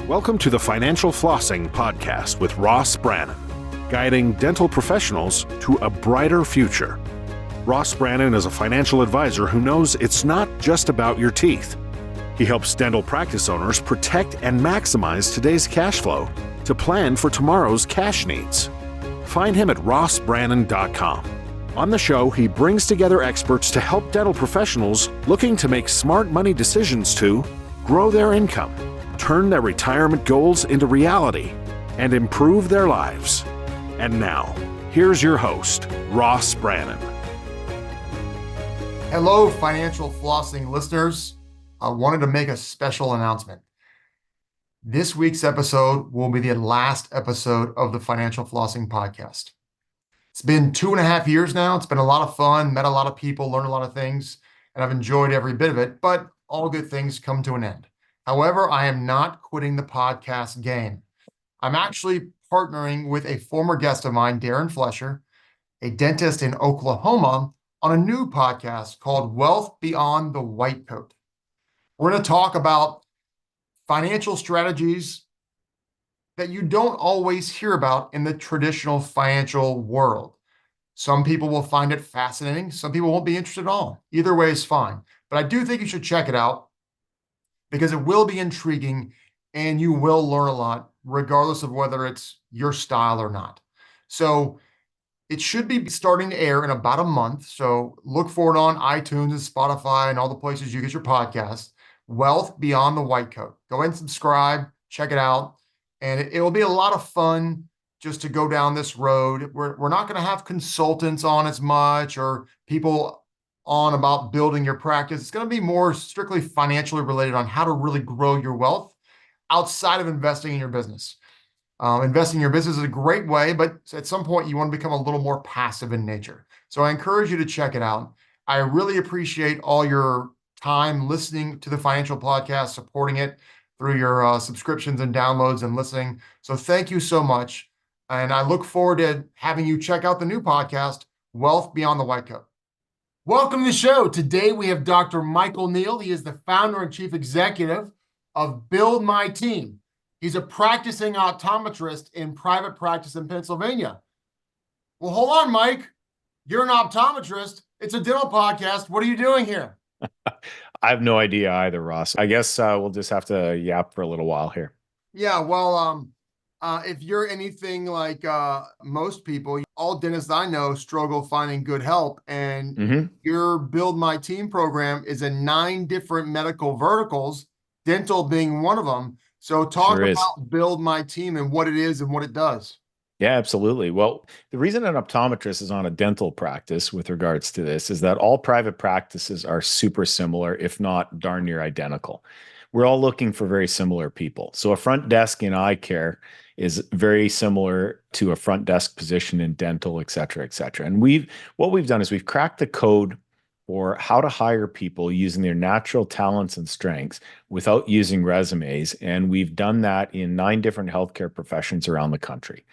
Welcome to the Financial Flossing Podcast with Ross Brannan, guiding dental professionals to a brighter future. Ross Brannan is a financial advisor who knows it's not just about your teeth. He helps dental practice owners protect and maximize today's cash flow to plan for tomorrow's cash needs. Find him at rossbrannan.com. On the show, he brings together experts to help dental professionals looking to make smart money decisions to grow their income, turn their retirement goals into reality, and improve their lives. And now, here's your host, Ross Brannan. Hello, Financial Flossing listeners. I wanted to make a special announcement. This week's episode will be the last episode of the Financial Flossing Podcast. It's been 2.5 years now. It's been a lot of fun, met a lot of people, learned a lot of things, and I've enjoyed every bit of it, but all good things come to an end. However, I am not quitting the podcast game. I'm actually partnering with a former guest of mine, Darren Flesher, a dentist in Oklahoma, on a new podcast called Wealth Beyond the White Coat. We're going to talk about financial strategies that you don't always hear about in the traditional financial world. Some people will find it fascinating. Some people won't be interested at all. Either way is fine. But I do think you should check it out because it will be intriguing and you will learn a lot, regardless of whether it's your style or not. So it should be starting to air in about a month. So look for it on iTunes and Spotify and all the places you get your podcasts. Wealth Beyond the White Coat. Go ahead and subscribe, check it out. And it will be a lot of fun just to go down this road. We're not going to have consultants on as much or people on about building your practice. It's going to be more strictly financially related on how to really grow your wealth outside of investing in your business. Investing in your business is a great way, but at some point you want to become a little more passive in nature. So I encourage you to check it out. I really appreciate all your time listening to the financial podcast, supporting it through your subscriptions and downloads and listening. So thank you so much. And I look forward to having you check out the new podcast, Wealth Beyond the White Coat. Welcome to the show. Today we have Dr. Michael Neal. He is the founder and chief executive of Build My Team. He's a practicing optometrist in private practice in Pennsylvania. Well, hold on, Mike. You're an optometrist. It's a dental podcast. What are you doing here? I have no idea either, Ross. I guess we'll just have to yap for a little while here. Yeah, well, if you're anything like most people, all dentists I know struggle finding good help. And your Build My Team program is in 9 different medical verticals, dental being one of them. So talk about Build My Team and what it is and what it does. Yeah, absolutely. Well, the reason an optometrist is on a dental practice with regards to this is that all private practices are super similar, if not darn near identical. We're all looking for very similar people. So a front desk in eye care is very similar to a front desk position in dental, et cetera, et cetera. And what we've done is we've cracked the code for how to hire people using their natural talents and strengths without using resumes. And we've done that in 9 different healthcare professions around the country.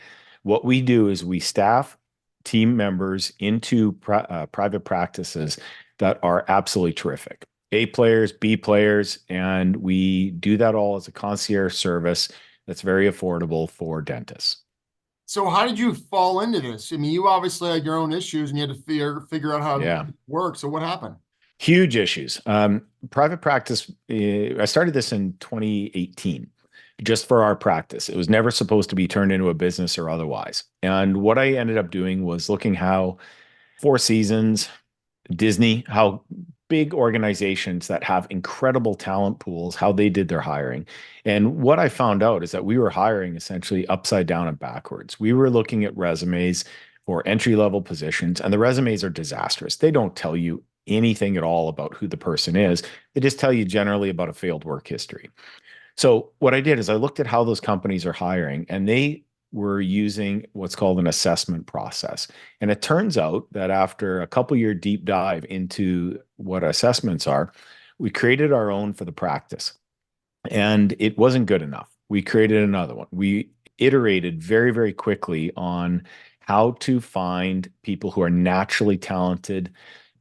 What we do is we staff team members into private practices that are absolutely terrific. A players, B players, and we do that all as a concierge service that's very affordable for dentists. So how did you fall into this? I mean, you obviously had your own issues and you had to figure out how it works. So what happened? Huge issues. Private practice, I started this in 2018. Just for our practice. It was never supposed to be turned into a business or otherwise. And what I ended up doing was looking how Four Seasons, Disney, how big organizations that have incredible talent pools, how they did their hiring. And what I found out is that we were hiring essentially upside down and backwards. We were looking at resumes for entry-level positions, and the resumes are disastrous. They don't tell you anything at all about who the person is. They just tell you generally about a failed work history. So what I did is I looked at how those companies are hiring, and they were using what's called an assessment process. And it turns out that after a couple-year deep dive into what assessments are, we created our own for the practice. And it wasn't good enough. We created another one. We iterated very, very quickly on how to find people who are naturally talented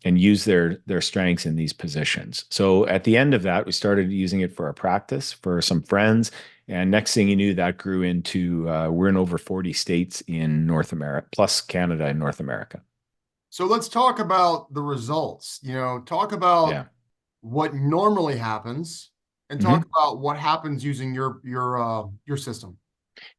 and use their strengths in these positions. So at the end of that, we started using it for our practice, for some friends. And next thing you knew, that grew into we're in over 40 states in North America, plus Canada and North America. So let's talk about the results. Talk about Yeah. what normally happens and talk Mhm. about what happens using your system.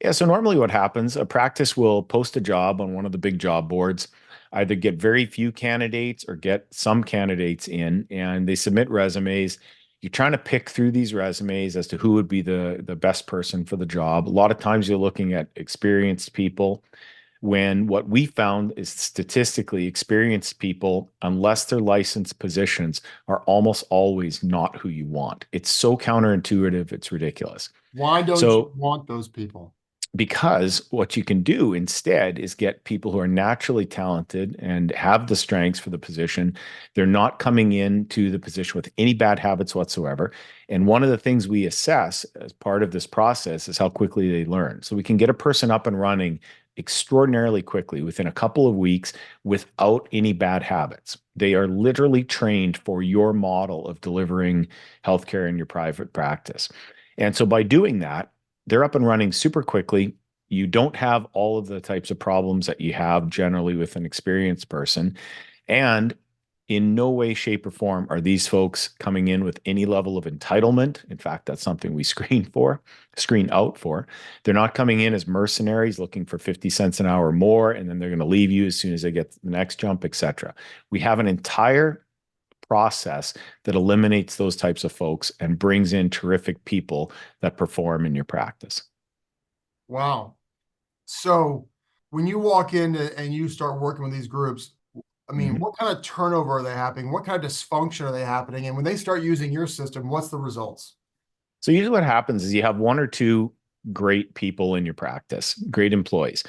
Yeah. So normally what happens, a practice will post a job on one of the big job boards, either get very few candidates or get some candidates in, and they submit resumes. You're trying to pick through these resumes as to who would be the best person for the job. A lot of times you're looking at experienced people, when what we found is statistically experienced people, unless they're licensed positions, are almost always not who you want. It's so counterintuitive, it's ridiculous. Why don't you So want those people? because what you can do instead is get people who are naturally talented and have the strengths for the position. They're not coming into the position with any bad habits whatsoever. And one of the things we assess as part of this process is how quickly they learn. So we can get a person up and running extraordinarily quickly within a couple of weeks without any bad habits. They are literally trained for your model of delivering healthcare in your private practice. And so by doing that, they're up and running super quickly. You don't have all of the types of problems that you have generally with an experienced person. And in no way, shape, or form are these folks coming in with any level of entitlement. In fact, that's something we screen out for. They're not coming in as mercenaries looking for 50 cents an hour more, and then they're going to leave you as soon as they get the next jump, etc. We have an entire process that eliminates those types of folks and brings in terrific people that perform in your practice. Wow. So when you walk in and you start working with these groups, I mean, Mhm. what kind of turnover are they happening? What kind of dysfunction are they happening? And when they start using your system, what's the results? So usually what happens is you have one or two great people in your practice, great employees.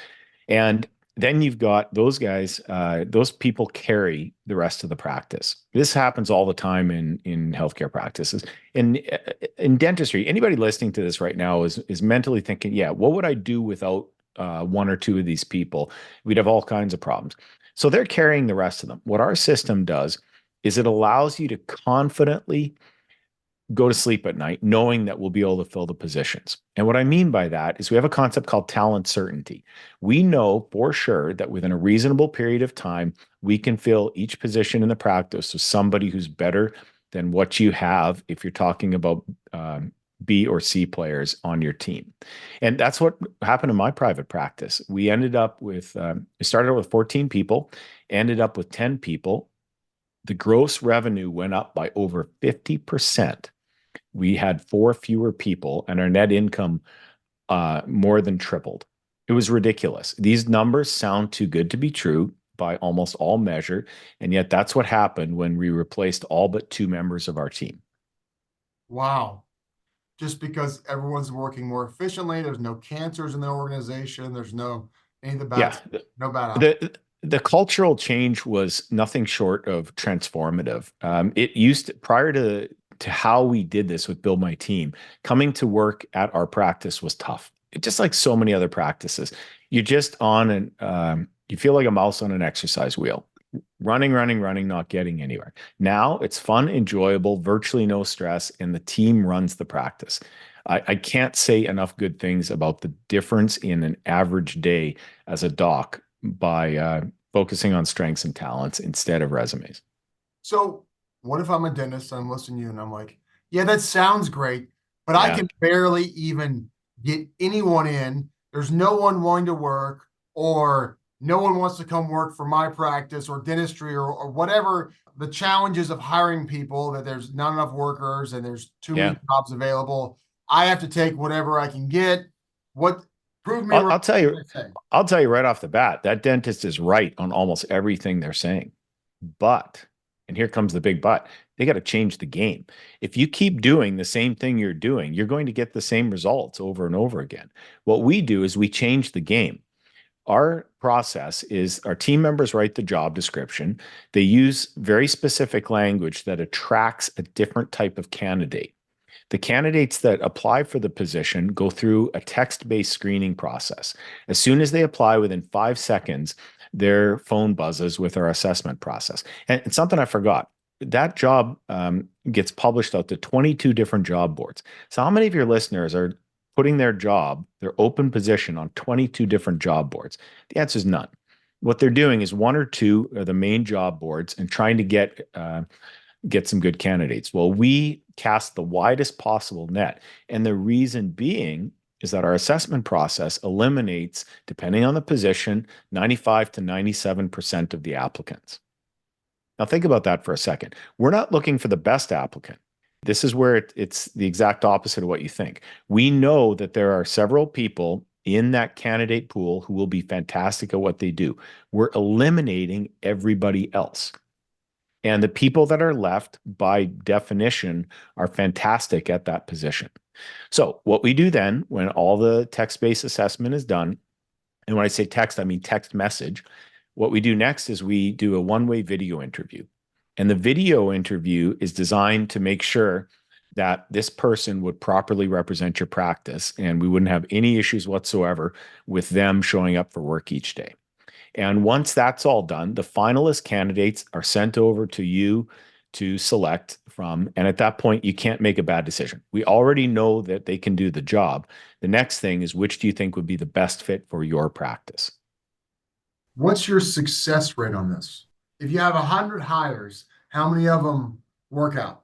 And then you've got those guys, those people carry the rest of the practice. This happens all the time in healthcare practices. In dentistry, anybody listening to this right now is mentally thinking, yeah, what would I do without one or two of these people? We'd have all kinds of problems. So they're carrying the rest of them. What our system does is it allows you to confidently go to sleep at night knowing that we'll be able to fill the positions. And what I mean by that is we have a concept called talent certainty. We know for sure that within a reasonable period of time, we can fill each position in the practice with somebody who's better than what you have if you're talking about B or C players on your team. And that's what happened in my private practice. We ended up with, we started out with 14 people, ended up with 10 people. The gross revenue went up by over 50%. We had 4 fewer people, and our net income more than tripled. It was ridiculous. These numbers sound too good to be true by almost all measure, and yet that's what happened when we replaced all but 2 members of our team. Wow. Just because everyone's working more efficiently, there's no cancers in the organization, there's no any of the bad, Yeah, no bad apples. the cultural change was nothing short of transformative. It used to, prior to how we did this with Build My Team, coming to work at our practice was tough. It, just like so many other practices, you're just on an you feel like a mouse on an exercise wheel, running, running, running, not getting anywhere. Now it's fun, enjoyable, virtually no stress, and the team runs the practice. I can't say enough good things about the difference in an average day as a doc by focusing on strengths and talents instead of resumes. So what if I'm a dentist and I'm listening to you and I'm like, yeah, that sounds great, but I Yeah. can barely even get anyone in. There's no one wanting to work, or no one wants to come work for my practice or dentistry or whatever the challenges of hiring people, that there's not enough workers and there's too many Yeah. jobs available. I have to take whatever I can get. What prove me I'll, wrong? I'll tell you, What I say. I'll tell you right off the bat, that dentist is right on almost everything they're saying. But, and here comes the big but, they got to change the game. If you keep doing the same thing you're doing, you're going to get the same results over and over again. What we do is we change the game. Our process is our team members write the job description. They use very specific language that attracts a different type of candidate. The candidates that apply for the position go through a text-based screening process. As soon as they apply, within 5 seconds, their phone buzzes with our assessment process. And it's something I forgot. That job gets published out to 22 different job boards. So how many of your listeners are putting their job, their open position on 22 different job boards? The answer is none. What they're doing is one or two are the main job boards and trying to get some good candidates. Well, we cast the widest possible net. And the reason being is that our assessment process eliminates, depending on the position, 95 to 97% of the applicants. Now, think about that for a second. We're not looking for the best applicant. This is where it's the exact opposite of what you think. We know that there are several people in that candidate pool who will be fantastic at what they do. We're eliminating everybody else. And the people that are left, by definition, are fantastic at that position. So what we do then, when all the text-based assessment is done, and when I say text, I mean text message, what we do next is we do a one-way video interview. And the video interview is designed to make sure that this person would properly represent your practice, and we wouldn't have any issues whatsoever with them showing up for work each day. And once that's all done, the finalist candidates are sent over to you to select from. And at that point, you can't make a bad decision. We already know that they can do the job. The next thing is, which do you think would be the best fit for your practice? What's your success rate on this? If you have 100 hires, how many of them work out?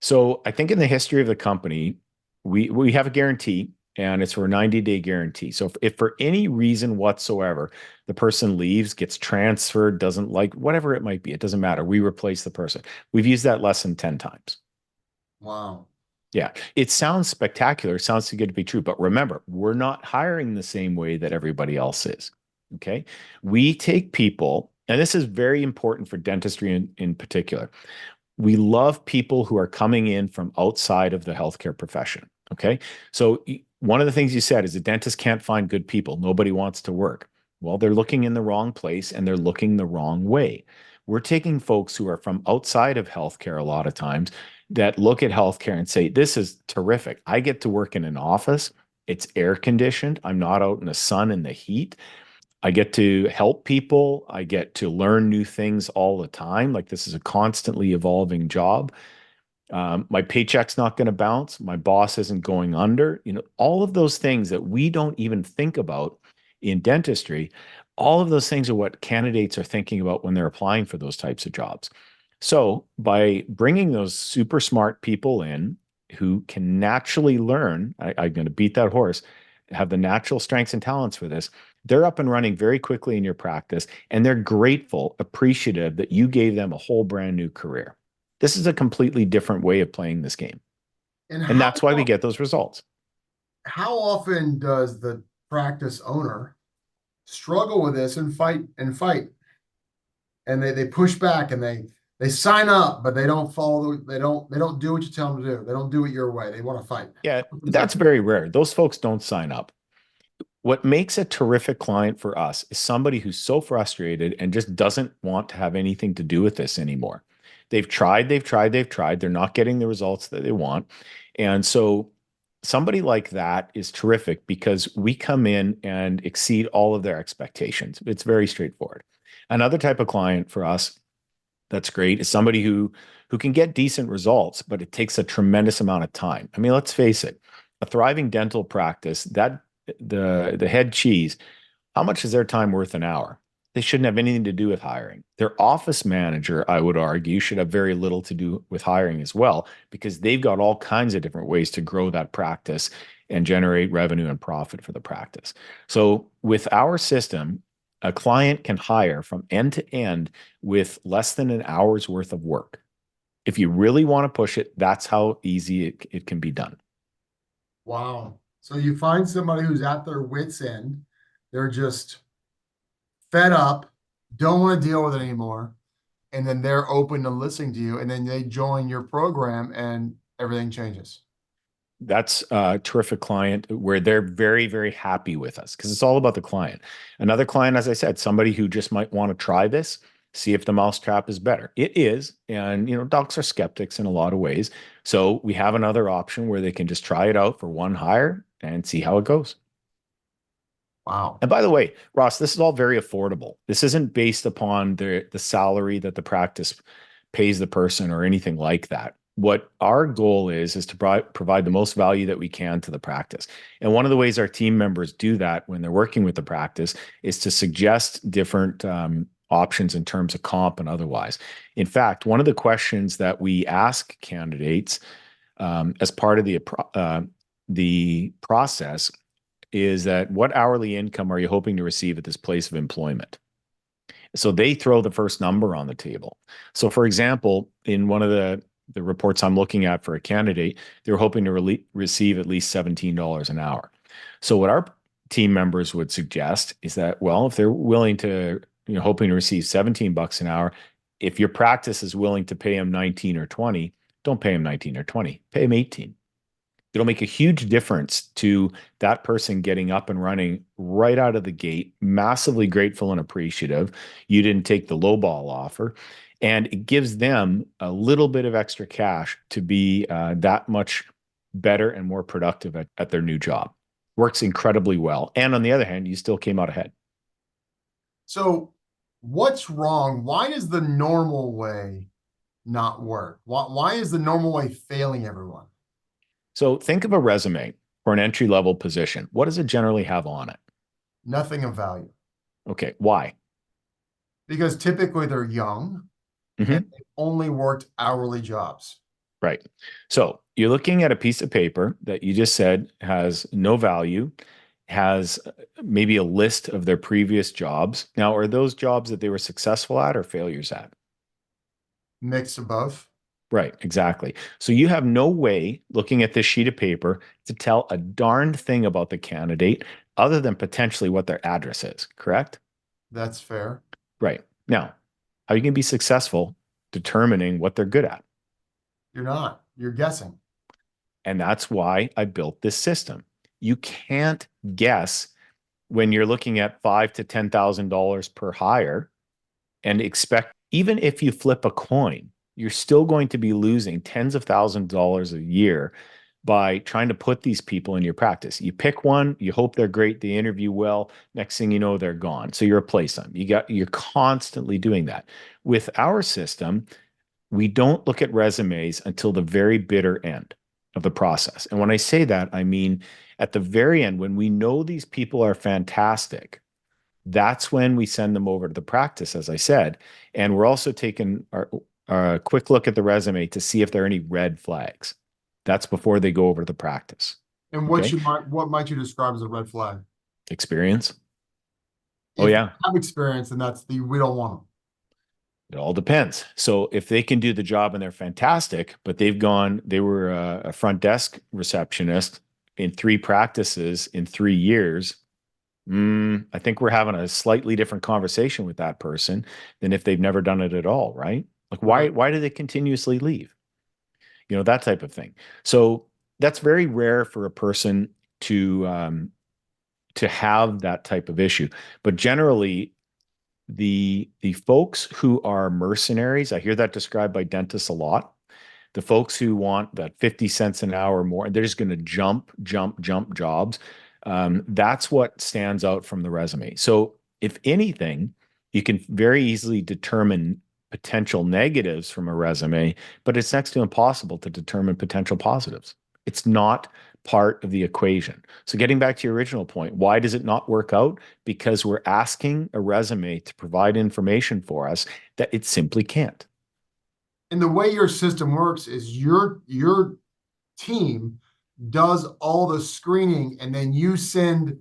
So I think in the history of the company, we have a guarantee, and it's for a 90-day guarantee. So if for any reason whatsoever, the person leaves, gets transferred, doesn't like, whatever it might be, it doesn't matter. We replace the person. We've used that less than 10 times. Wow. Yeah, it sounds spectacular. It sounds too good to be true. But remember, we're not hiring the same way that everybody else is. Okay. We take people, and this is very important for dentistry in particular. We love people who are coming in from outside of the healthcare profession. Okay. So one of the things you said is the dentist can't find good people. Nobody wants to work. Well, they're looking in the wrong place and they're looking the wrong way. We're taking folks who are from outside of healthcare a lot of times that look at healthcare and say, this is terrific. I get to work in an office. It's air conditioned. I'm not out in the sun and the heat. I get to help people. I get to learn new things all the time. Like, this is a constantly evolving job. My paycheck's not going to bounce. My boss isn't going under. All of those things that we don't even think about in dentistry, all of those things are what candidates are thinking about when they're applying for those types of jobs. So by bringing those super smart people in who can naturally learn, I'm going to beat that horse, have the natural strengths and talents for this, they're up and running very quickly in your practice, and they're grateful, appreciative that you gave them a whole brand new career. This is a completely different way of playing this game. And that's why we get those results. How often does the practice owner struggle with this and fight? And they push back and they sign up, but they don't follow, they don't do what you tell them to do. They don't do it your way. They want to fight. Yeah, that's very rare. Those folks don't sign up. What makes a terrific client for us is somebody who's so frustrated and just doesn't want to have anything to do with this anymore. They've tried. They're not getting the results that they want. And so somebody like that is terrific because we come in and exceed all of their expectations. It's very straightforward. Another type of client for us that's great is somebody who can get decent results, but it takes a tremendous amount of time. I mean, let's face it, a thriving dental practice, that the head cheese, how much is their time worth an hour? They shouldn't have anything to do with hiring. Their office manager, I would argue, should have very little to do with hiring as well, because they've got all kinds of different ways to grow that practice and generate revenue and profit for the practice. So with our system, a client can hire from end to end with less than an hour's worth of work. If you really want to push it, that's how easy it can be done. Wow. So you find somebody who's at their wits' end. They're just fed up, don't want to deal with it anymore. And then they're open to listening to you. And then they join your program and everything changes. That's a terrific client where they're very, very happy with us because it's all about the client. Another client, as I said, somebody who just might want to try this, see if the mousetrap is better. It is. And, docs are skeptics in a lot of ways. So we have another option where they can just try it out for one hire and see how it goes. Wow. And by the way, Ross, this is all very affordable. This isn't based upon the salary that the practice pays the person or anything like that. What our goal is to provide the most value that we can to the practice. And one of the ways our team members do that when they're working with the practice is to suggest different options in terms of comp and otherwise. In fact, one of the questions that we ask candidates as part of the process is that what hourly income are you hoping to receive at this place of employment? So they throw the first number on the table. So, for example, in one of the reports I'm looking at for a candidate, they're hoping to receive at least $17 an hour. So, what our team members would suggest is that, well, if they're willing to, hoping to receive 17 bucks an hour, if your practice is willing to pay them 19 or 20, don't pay them 19 or 20, pay them 18. It'll make a huge difference to that person getting up and running right out of the gate, massively grateful and appreciative. You didn't take the lowball offer. And it gives them a little bit of extra cash to be that much better and more productive at their new job. Works incredibly well. And on the other hand, you still came out ahead. So what's wrong? Why does the normal way not work? Why is the normal way failing everyone? So think of a resume for an entry-level position. What does it generally have on it? Nothing of value. Okay, why? Because typically they're young and they've only worked hourly jobs. Right. So you're looking at a piece of paper that you just said has no value, has maybe a list of their previous jobs. Now, are those jobs that they were successful at or failures at? Mix of both. Right, exactly. So you have no way looking at this sheet of paper to tell a darned thing about the candidate other than potentially what their address is, correct? That's fair. Right. Now, how are you going to be successful determining what they're good at? You're not. You're guessing. And that's why I built this system. You can't guess when you're looking at $5,000 to $10,000 per hire and expect, even if you flip a coin, you're still going to be losing tens of thousands of dollars a year by trying to put these people in your practice. You pick one, you hope they're great, they interview well, next thing you know, they're gone. So you replace them. You're constantly doing that. With our system, we don't look at resumes until the very bitter end of the process. And when I say that, I mean at the very end, when we know these people are fantastic, that's when we send them over to the practice, as I said. And we're also taking a quick look at the resume to see if there are any red flags. That's before they go over to the practice. And what might you describe as a red flag? Experience. If they have experience, then we don't want them. It all depends. So if they can do the job and they're fantastic, but they were a front desk receptionist in 3 practices in 3 years, I think we're having a slightly different conversation with that person than if they've never done it at all, right? Like why do they continuously leave? That type of thing. So that's very rare for a person to have that type of issue. But generally, the folks who are mercenaries, I hear that described by dentists a lot. The folks who want that 50 cents an hour more, and they're just going to jump jobs. That's what stands out from the resume. So if anything, you can very easily determine potential negatives from a resume, but it's next to impossible to determine potential positives. It's not part of the equation. So getting back to your original point, why does it not work out? Because we're asking a resume to provide information for us that it simply can't. And the way your system works is your team does all the screening, and then you send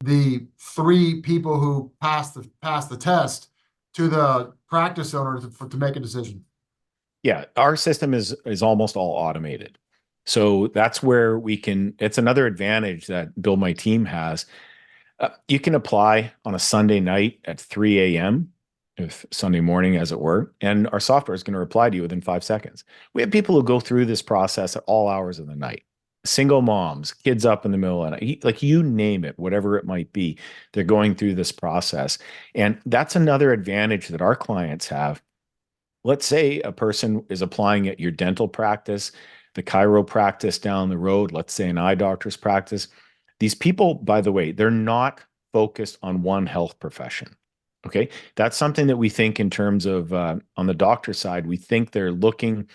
the 3 people who pass the test to the practice owner to make a decision. Yeah, our system is almost all automated. So that's where it's another advantage that Bill, my team has. You can apply on a Sunday night at 3 a.m., if Sunday morning, as it were, and our software is going to reply to you within 5 seconds. We have people who go through this process at all hours of the night. Single moms, kids up in the middle of the night, like you name it, whatever it might be, they're going through this process. And that's another advantage that our clients have. Let's say a person is applying at your dental practice, the chiro practice down the road, let's say an eye doctor's practice. These people, by the way, they're not focused on one health profession. Okay. That's something that we think in terms of, on the doctor side, we think they're looking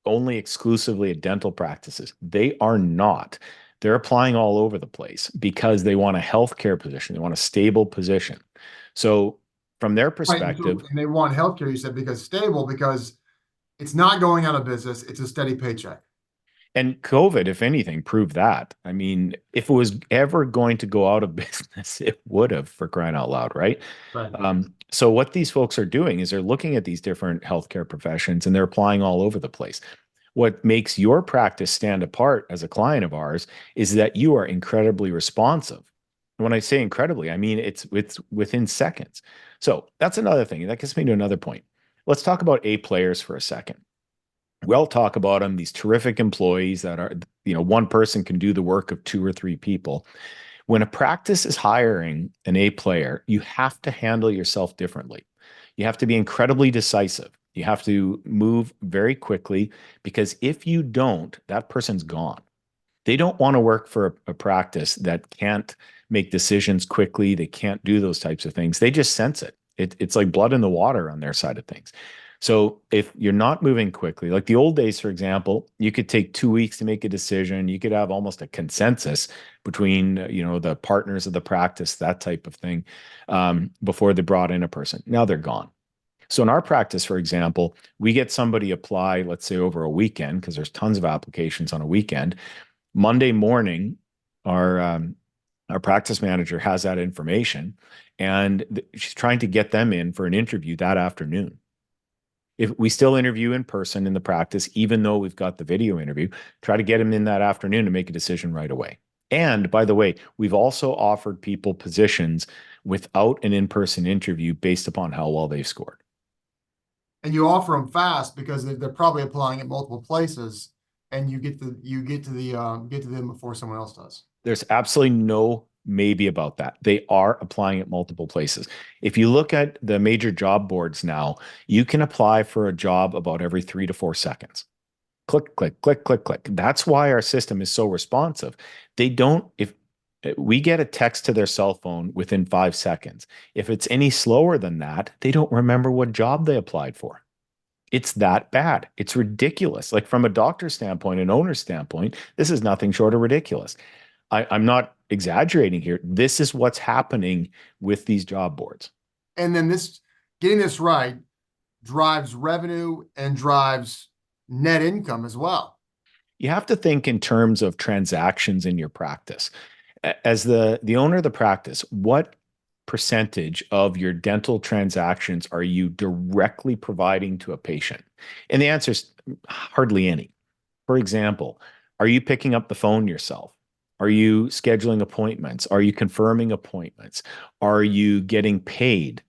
only exclusively at dental practices. They are not. They're applying all over the place because they want a healthcare position. They want a stable position. So from their Right. perspective, And they want healthcare, you said, because stable, because it's not going out of business. It's a steady paycheck. and COVID, if anything, proved that. I mean, if it was ever going to go out of business, it would have, for crying out loud, right? Right. So what these folks are doing is they're looking at these different healthcare professions and they're applying all over the place. What makes your practice stand apart as a client of ours is that you are incredibly responsive. When I say incredibly, I mean it's within seconds. So that's another thing. That gets me to another point. Let's talk about A players for a second. We'll talk about them, these terrific employees that are, one person can do the work of two or three people. When a practice is hiring an A player, you have to handle yourself differently. You have to be incredibly decisive. You have to move very quickly because if you don't, that person's gone. They don't want to work for a practice that can't make decisions quickly. They can't do those types of things. They just sense it. It's like blood in the water on their side of things. So if you're not moving quickly, like the old days, for example, you could take 2 weeks to make a decision. You could have almost a consensus between, the partners of the practice, that type of thing, before they brought in a person. Now they're gone. So in our practice, for example, we get somebody apply, let's say over a weekend, because there's tons of applications on a weekend. Monday morning, our practice manager has that information, and she's trying to get them in for an interview that afternoon. If we still interview in person in the practice, even though we've got the video interview, try to get them in that afternoon to make a decision right away. And by the way, we've also offered people positions without an in-person interview based upon how well they've scored. And you offer them fast because they're probably applying at multiple places, and you get to them before someone else does. There's absolutely no maybe about that. They are applying at multiple places. If you look at the major job boards now, you can apply for a job about every 3 to 4 seconds. Click, click, click, click, click. That's why our system is so responsive. If we get a text to their cell phone within 5 seconds, if it's any slower than that, they don't remember what job they applied for. It's that bad. It's ridiculous. Like from a doctor's standpoint, an owner's standpoint, this is nothing short of ridiculous. I'm not exaggerating here. This is what's happening with these job boards. And then getting this right drives revenue and drives net income as well. You have to think in terms of transactions in your practice. As the owner of the practice, what percentage of your dental transactions are you directly providing to a patient? And the answer is hardly any. For example, are you picking up the phone yourself? Are you scheduling appointments? Are you confirming appointments? Are you getting paid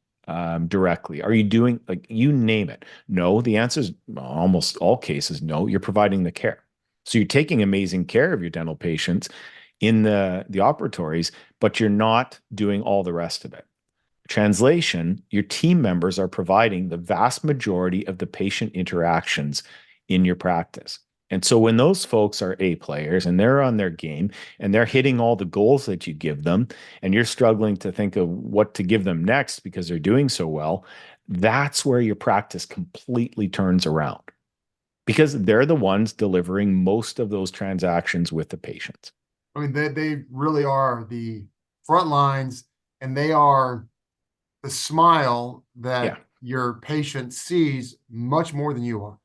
directly? Are you doing, like, you name it? No, the answer is almost all cases no. You're providing the care. So you're taking amazing care of your dental patients in the operatories, but you're not doing all the rest of it. Translation, your team members are providing the vast majority of the patient interactions in your practice. And so when those folks are A players and they're on their game and they're hitting all the goals that you give them, and you're struggling to think of what to give them next because they're doing so well, that's where your practice completely turns around, because they're the ones delivering most of those transactions with the patients. I mean, they really are the front lines, and they are the smile that your patient sees much more than you are.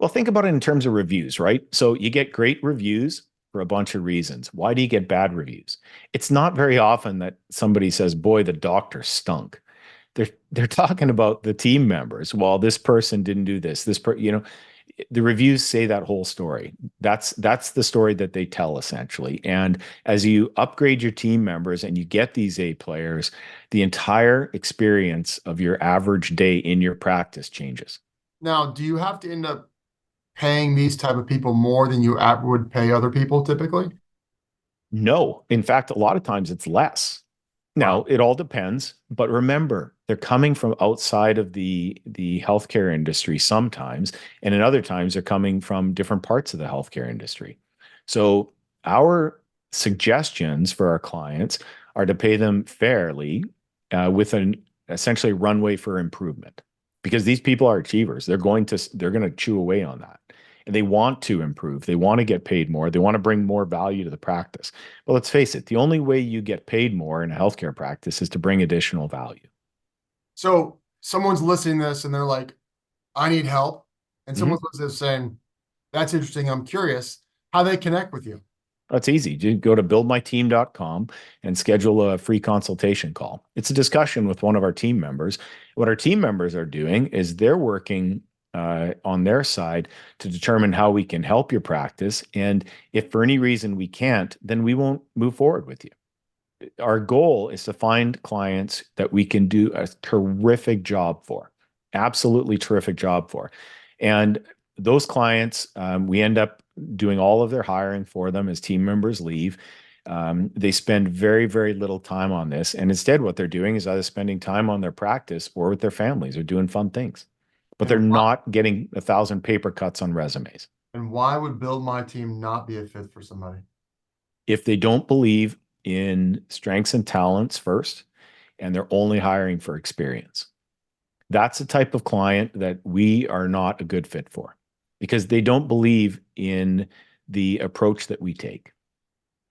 Well, think about it in terms of reviews, right? So you get great reviews for a bunch of reasons. Why do you get bad reviews? It's not very often that somebody says, boy, the doctor stunk. They're talking about the team members. Well, this person didn't do this. The reviews say that whole story. That's the story that they tell, essentially. And as you upgrade your team members and you get these A players, the entire experience of your average day in your practice changes. Now, do you have to end up paying these type of people more than you would pay other people typically? No. In fact, a lot of times it's less. Now, it all depends, but remember, they're coming from outside of the healthcare industry sometimes, and in other times they're coming from different parts of the healthcare industry. So our suggestions for our clients are to pay them fairly with an essentially runway for improvement, because these people are achievers. They're going to chew away on that. And they want to improve. They want to get paid more. They want to bring more value to the practice. But let's face it, the only way you get paid more in a healthcare practice is to bring additional value. So someone's listening to this and they're like, I need help. And someone's listening to this saying, that's interesting, I'm curious. How they connect with you? That's easy. You go to buildmyteam.com and schedule a free consultation call. It's a discussion with one of our team members. What our team members are doing is they're working on their side to determine how we can help your practice. And if for any reason we can't, then we won't move forward with you. Our goal is to find clients that we can do a terrific job for, absolutely terrific job for. And those clients, we end up doing all of their hiring for them as team members leave. They spend very, very little time on this. And instead, what they're doing is either spending time on their practice or with their families or doing fun things. But they're not getting 1,000 paper cuts on resumes. And why would Build My Team not be a fit for somebody? If they don't believe in strengths and talents first, and they're only hiring for experience, that's the type of client that we are not a good fit for, because they don't believe in the approach that we take.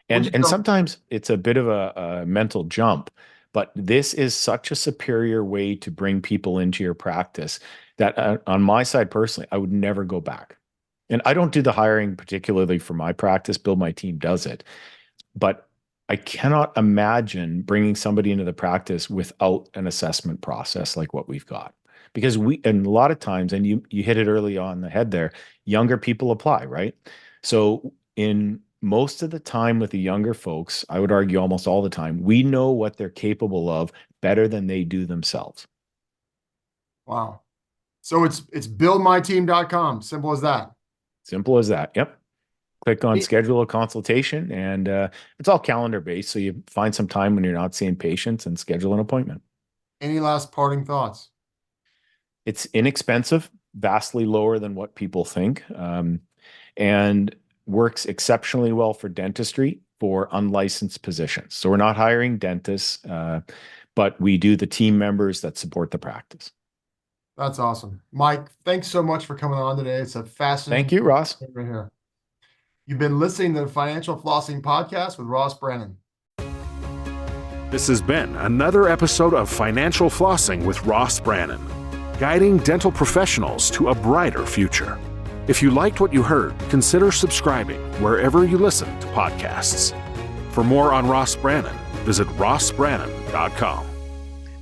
And sometimes it's a bit of a mental jump, but this is such a superior way to bring people into your practice that on my side personally, I would never go back. And I don't do the hiring particularly for my practice. Build My Team does it. But I cannot imagine bringing somebody into the practice without an assessment process like what we've got. Because and a lot of times, and you hit it early on the head there, younger people apply, right? So in most of the time with the younger folks, I would argue almost all the time, we know what they're capable of better than they do themselves. Wow. So it's buildmyteam.com. Simple as that. Simple as that. Yep. Click on schedule a consultation, and it's all calendar based. So you find some time when you're not seeing patients and schedule an appointment. Any last parting thoughts? It's inexpensive, vastly lower than what people think, and works exceptionally well for dentistry for unlicensed positions. So we're not hiring dentists, but we do the team members that support the practice. That's awesome. Mike, thanks so much for coming on today. It's a fascinating. Thank you, Ross. Right here. You've been listening to the Financial Flossing Podcast with Ross Brannan. This has been another episode of Financial Flossing with Ross Brannan, guiding dental professionals to a brighter future. If you liked what you heard, consider subscribing wherever you listen to podcasts. For more on Ross Brannan, visit rossbrannan.com.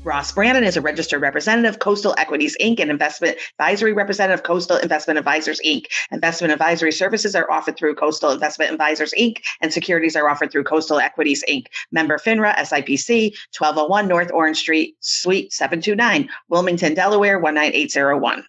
Ross Brannan is a registered representative, Coastal Equities, Inc., and investment advisory representative, Coastal Investment Advisors, Inc. Investment advisory services are offered through Coastal Investment Advisors, Inc., and securities are offered through Coastal Equities, Inc. Member FINRA, SIPC, 1201 North Orange Street, Suite 729, Wilmington, Delaware, 19801.